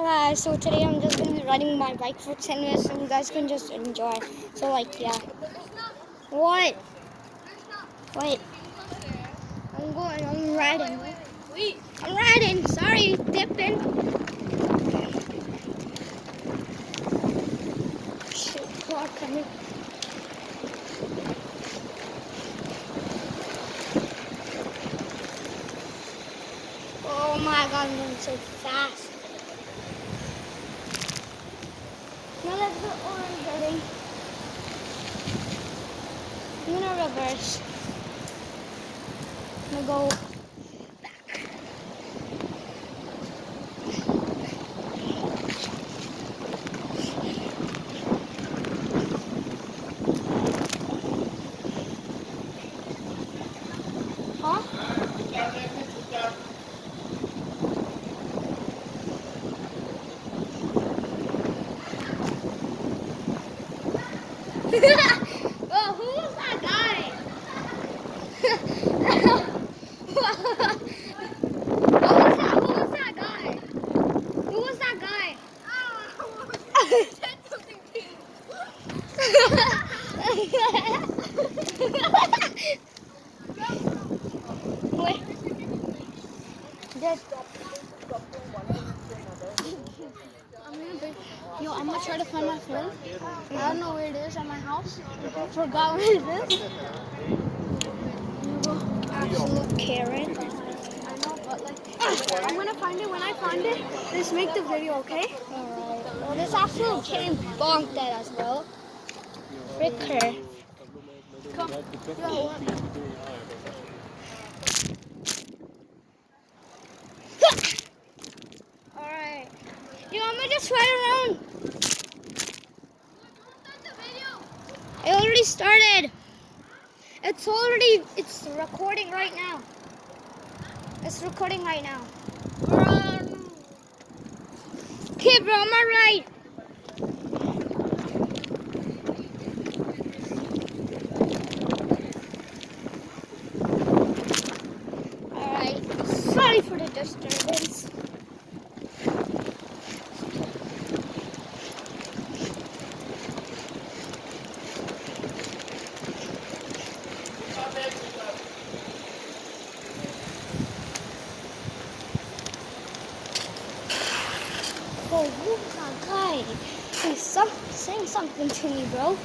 guys, so today I'm just gonna be riding my bike for 10 minutes so you guys can just enjoy. So like yeah. What? Wait. I'm riding. Wait. I'm riding, sorry, dipping. Shit, car coming. Oh my god, I'm going so fast. Now let's go orange building. I'm gonna reverse. I'm gonna go back. Huh? Oh, who was that guy? Who was that guy? Who was that guy? Said something pink. Wait. Just I'm gonna try to find my phone. I don't know where it is at my house. Forgot where it is. absolute Karen. I know, but like, I'm gonna find it. When I find it, let's make the video, okay? Alright. Well, this absolute Karen bonked at us, bro. Frick her. Come. Yo, what? Alright. You want me to just ride around? I already started. It's recording right now. It's recording right now. Okay, bro, I'm alright. Alright. Sorry for the disturbance. Oh, who's that guy? He's saying something to me, bro.